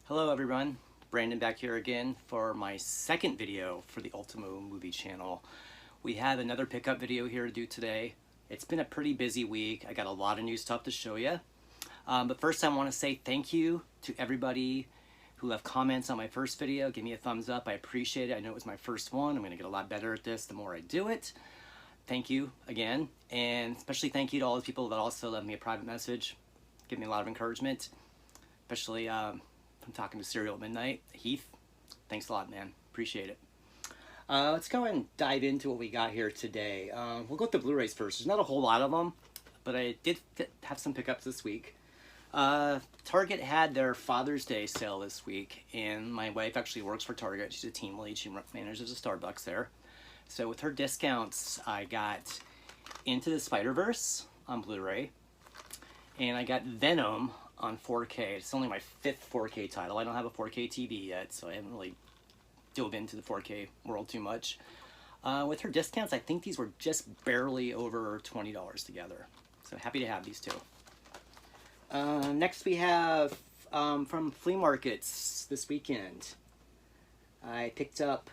Hello everyone, Brandon back here again for my second video for the Ultimo movie channel. We have another pickup video here to do today. It's been a pretty busy week. I got a lot of new stuff to show you. But first I want to say thank you to everybody who left comments on my first video. Give me a thumbs up, I appreciate it. I know it was my first one. I'm going to get a lot better at this the more I do it. Thank you again, and especially thank you to all the people that also left me a private message. Give me a lot of encouragement, especially I'm talking to Serial at Midnight. Heath, thanks a lot, man. Appreciate it. Let's go and dive into what we got here today. We'll go with the Blu-rays first. There's not a whole lot of them, but I did have some pickups this week. Target had their Father's Day sale this week, and my wife actually works for Target. She's a team lead. She manages a Starbucks there. So with her discounts, I got Into the Spider-Verse on Blu-ray, and I got Venom on 4K. It's only my 5th 4K title. I don't have a 4K TV yet, so I haven't really dove into the 4K world too much. With her discounts, I think these were just barely over $20 together. So happy to have these two. Next we have from flea markets this weekend. I picked up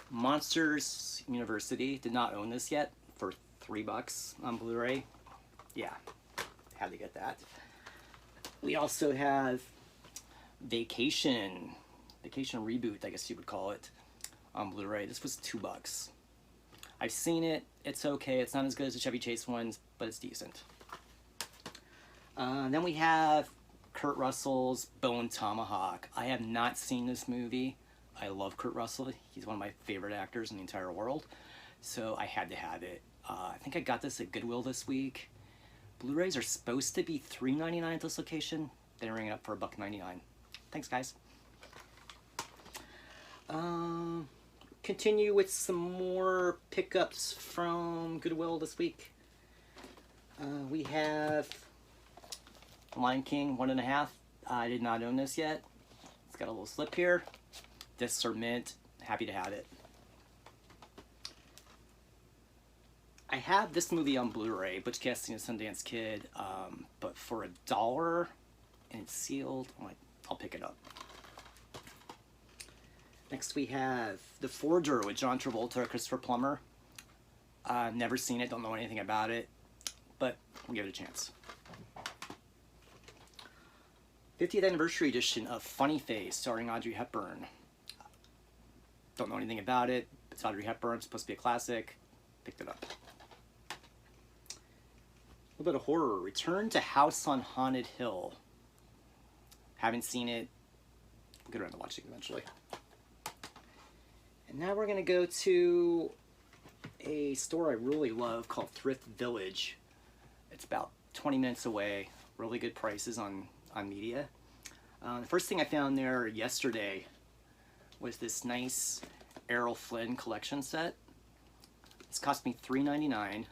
Monsters University. Did not own this yet, for $3 on Blu-ray. Yeah, had to get that. We also have Vacation Reboot, I guess you would call it, on Blu-ray. This was $2. I've seen it. It's okay. It's not as good as the Chevy Chase ones, but it's decent. Then we have Kurt Russell's Bone Tomahawk. I have not seen this movie. I love Kurt Russell. He's one of my favorite actors in the entire world, so I had to have it. I think I got this at Goodwill this week. Blu-rays are supposed to be $3.99 at this location. They're ringing up for $1.99. Thanks, guys. Continue with some more pickups from Goodwill this week. We have Lion King 1.5. I did not own this yet. It's got a little slip here. Discs are mint. Happy to have it. I have this movie on Blu-ray, Butch Cassidy and the Sundance Kid, but for $1 and it's sealed, I'll pick it up. Next we have The Forger with John Travolta, Christopher Plummer. Never seen it, don't know anything about it, but we'll give it a chance. 50th anniversary edition of Funny Face, starring Audrey Hepburn. Don't know anything about it. It's Audrey Hepburn, it's supposed to be a classic. Picked it up. A little bit of horror. Return to House on Haunted Hill. Haven't seen it. We'll get around to watching it eventually. And now we're going to go to a store I really love called Thrift Village. It's about 20 minutes away. Really good prices on media. The first thing I found there yesterday was this nice Errol Flynn collection set. This cost me $3.99.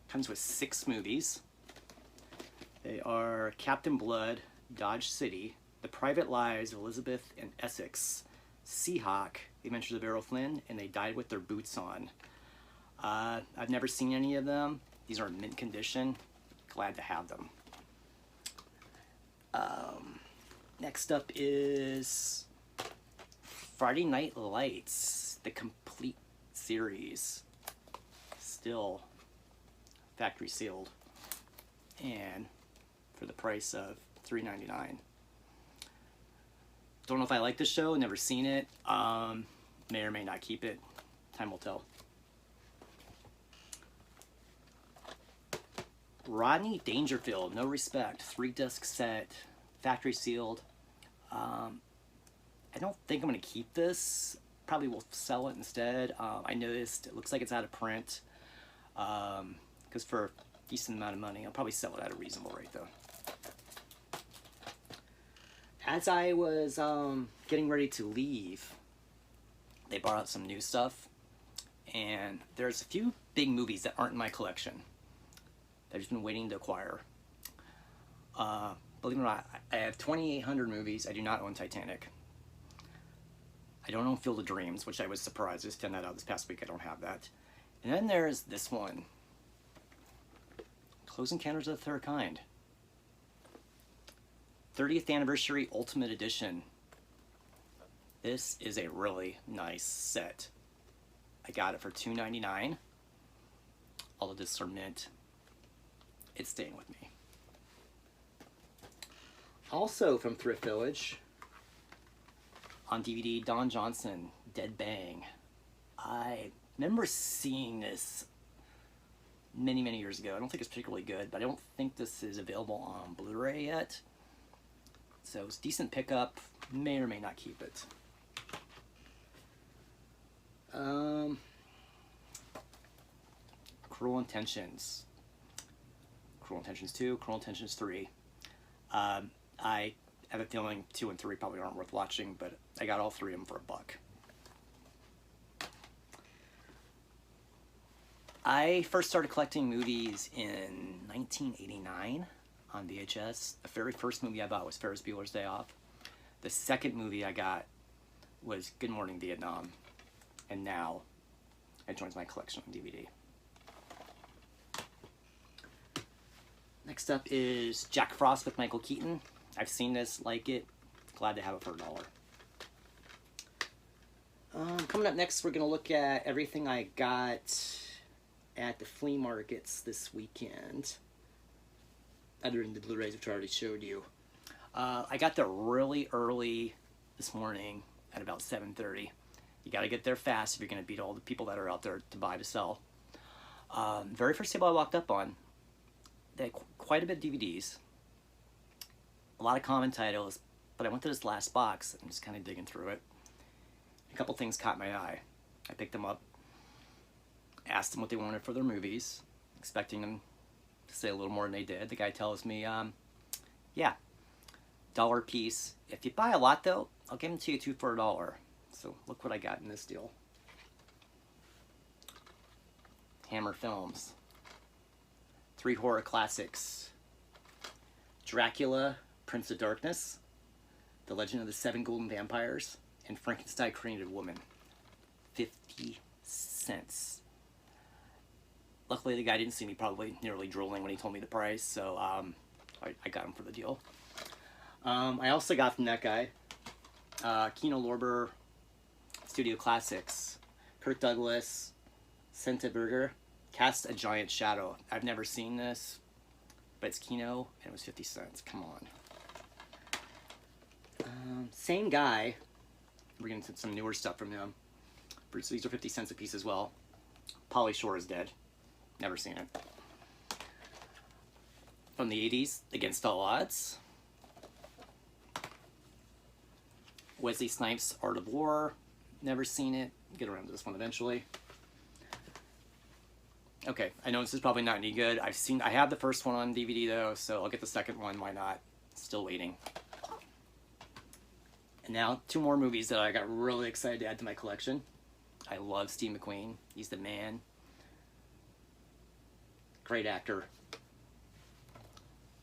Comes with 6 movies. They are Captain Blood, Dodge City, The Private Lives of Elizabeth and Essex, Seahawk, The Adventures of Errol Flynn, and They Died with Their Boots On. I've never seen any of them. These are in mint condition. Glad to have them. Next up is Friday Night Lights, the complete series. Still factory sealed, and for the price of $3.99. Don't know if I like the show, never seen it. May or may not keep it. Time will tell. Rodney Dangerfield, No Respect, 3-disc set, factory sealed. I don't think I'm going to keep this. Probably will sell it instead. I noticed it looks like it's out of print. Because for a decent amount of money, I'll probably sell it at a reasonable rate though. As I was getting ready to leave, they brought out some new stuff, and there's a few big movies that aren't in my collection that I've just been waiting to acquire. Believe it or not, I have 2,800 movies. I do not own Titanic. I don't own Field of Dreams, which I was surprised. I just found that out this past week. I don't have that. And then there's this one, Close Encounters of the Third Kind. 30th Anniversary Ultimate Edition. This is a really nice set. I got it for $2.99. All of this are mint. It's staying with me. Also from Thrift Village, on DVD, Don Johnson, Dead Bang. I remember seeing this many, many years ago. I don't think it's particularly good, but I don't think this is available on Blu-ray yet. So it's a decent pickup. May or may not keep it. Cruel Intentions. Cruel Intentions 2, Cruel Intentions 3. I have a feeling 2 and 3 probably aren't worth watching, but I got all 3 of them for $1. I first started collecting movies in 1989 on VHS. The very first movie I bought was Ferris Bueller's Day Off. The second movie I got was Good Morning Vietnam. And now it joins my collection on DVD. Next up is Jack Frost with Michael Keaton. I've seen this, like it. Glad to have it for $1. Coming up next, we're going to look at everything I got at the flea markets this weekend. Other than the Blu-rays, which I already showed you. I got there really early this morning at about 7:30. You got to get there fast if you're going to beat all the people that are out there to buy to sell. Very first table I walked up on, they had quite a bit of DVDs, a lot of common titles, but I went to this last box and just kind of digging through it. A couple things caught my eye. I picked them up, asked them what they wanted for their movies, expecting them to say a little more than they did. The guy tells me, yeah, $1 a piece. If you buy a lot though, I'll give them to you 2 for $1. So look what I got in this deal. Hammer Films. 3 horror classics. Dracula, Prince of Darkness, The Legend of the 7 Golden Vampires, and Frankenstein Created Woman. 50 cents. Luckily the guy didn't see me probably nearly drooling when he told me the price, so I got him for the deal. I also got from that guy, Kino Lorber Studio Classics, Kirk Douglas, Senta Berger, Cast a Giant Shadow. I've never seen this, but it's Kino, and it was 50 cents. Come on. Same guy. We're getting some newer stuff from him. So these are 50 cents a piece as well. Pauly Shore is Dead. Never seen it. From the 80s, Against All Odds. Wesley Snipes' Art of War. Never seen it. Get around to this one eventually. Okay, I know this is probably not any good. I have the first one on DVD though, so I'll get the second one. Why not? Still waiting. And now 2 more movies that I got really excited to add to my collection. I love Steve McQueen. He's the man. Great actor.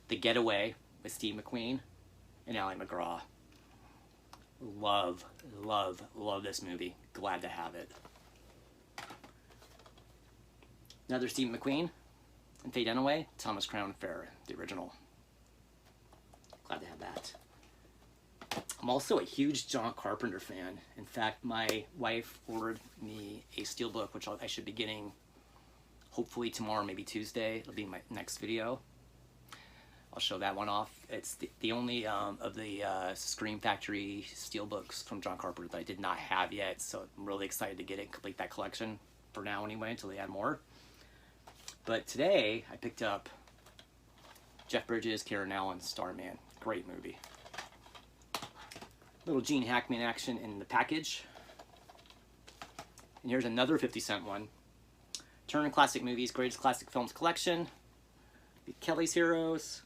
The Getaway with Steve McQueen and Ally McGraw. Love, love, love this movie. Glad to have it. Another Steve McQueen and Faye Dunaway, Thomas Crown Affair, the original. Glad to have that. I'm also a huge John Carpenter fan. In fact, my wife ordered me a steelbook, which I should be getting hopefully tomorrow, maybe Tuesday. It'll be my next video. I'll show that one off. It's the only of the Scream Factory steelbooks from John Carpenter that I did not have yet, so I'm really excited to get it and complete that collection for now anyway, until they add more. But today, I picked up Jeff Bridges, Karen Allen, Starman. Great movie. Little Gene Hackman action in the package. And here's another 50-cent one. Turner Classic Movies, Greatest Classic Films Collection. Kelly's Heroes,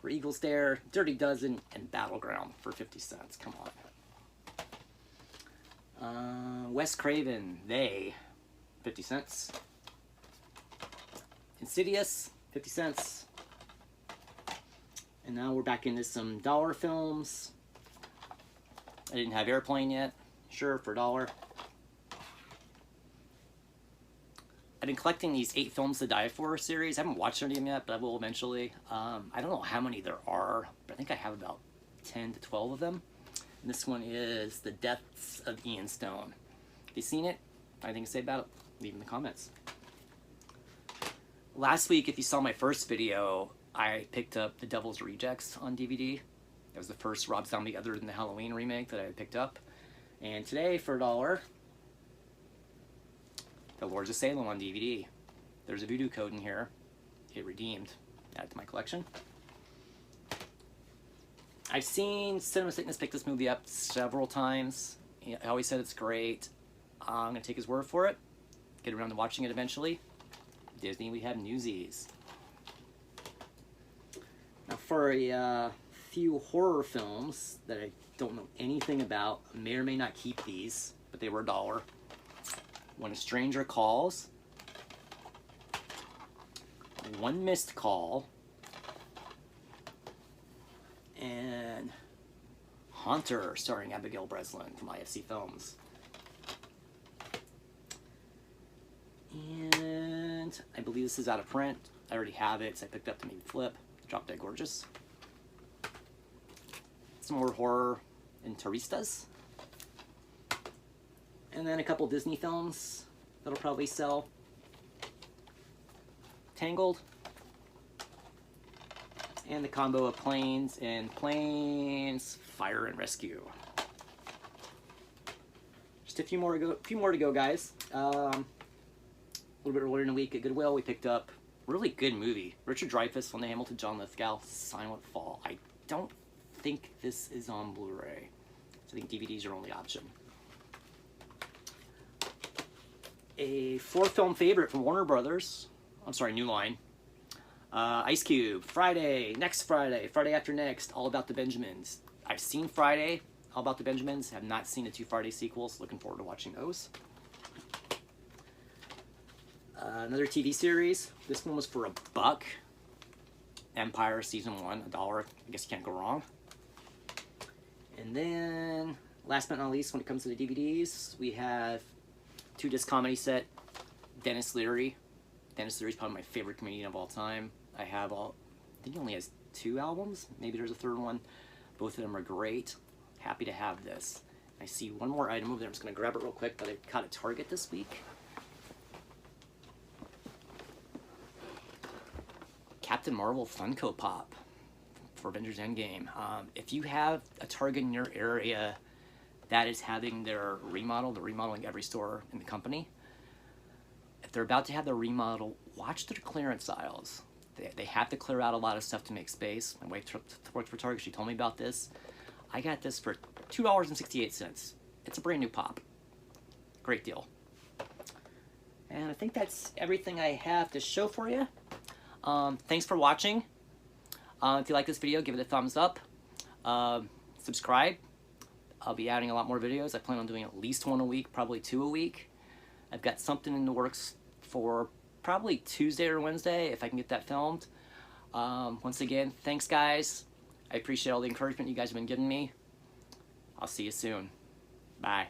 For Eagles Dare, Dirty Dozen, and Battleground for 50 cents. Come on. Wes Craven, They, 50 cents. Insidious, 50 cents. And now we're back into some dollar films. I didn't have Airplane yet. Sure, for $1. I've been collecting these 8 Films to Die For series. I haven't watched any of them yet, but I will eventually. I don't know how many there are, but I think I have about 10 to 12 of them. And this one is The Deaths of Ian Stone. Have you seen it? Anything to say about it? Leave in the comments. Last week, if you saw my first video, I picked up The Devil's Rejects on DVD. That was the first Rob Zombie other than the Halloween remake that I picked up. And today, for $1, The Lords of Salem on DVD. There's a voodoo code in here. It redeemed. Add to my collection. I've seen Cinema Sickness pick this movie up several times. I always said it's great. I'm going to take his word for it. Get around to watching it eventually. Disney, we have Newsies. Now for a few horror films that I don't know anything about, I may or may not keep these, but they were $1. When a Stranger Calls, One Missed Call, and Haunter, starring Abigail Breslin from IFC Films. And I believe this is out of print. I already have it, so I picked it up to maybe flip. Drop Dead Gorgeous. Some more horror and Turistas. And then a couple Disney films that'll probably sell. Tangled. And the combo of Planes and Planes, Fire and Rescue. Just a few more to go, guys. A little bit earlier in the week at Goodwill, we picked up a really good movie. Richard Dreyfuss, Linda Hamilton, John Lithgow, Silent Fall. I don't think this is on Blu-ray. So I think DVD's your only option. A 4-film favorite from Warner Brothers. I'm sorry, New Line. Ice Cube, Friday, next Friday, Friday After Next, All About the Benjamins. I've seen Friday, All About the Benjamins. Have not seen the 2 Friday sequels. Looking forward to watching those. Another TV series. This one was for $1. Empire Season 1, $1. I guess you can't go wrong. And then, last but not least, when it comes to the DVDs, we have 2-disc comedy set, Dennis Leary. Dennis Leary's probably my favorite comedian of all time. I think he only has 2 albums. Maybe there's a 3rd one. Both of them are great. Happy to have this. I see one more item over there. I'm just going to grab it real quick that I caught at Target this week. Captain Marvel Funko Pop for Avengers Endgame. If you have a Target in your area that is having their remodel, they're remodeling every store in the company. If they're about to have their remodel, watch their clearance aisles. They have to clear out a lot of stuff to make space. My wife works for Target. She told me about this. I got this for $2.68. It's a brand new pop. Great deal. And I think that's everything I have to show for you. Thanks for watching. If you like this video, give it a thumbs up. Subscribe. I'll be adding a lot more videos. I plan on doing at least 1 a week, probably 2 a week. I've got something in the works for probably Tuesday or Wednesday if I can get that filmed. Once again, thanks guys. I appreciate all the encouragement you guys have been giving me. I'll see you soon. Bye.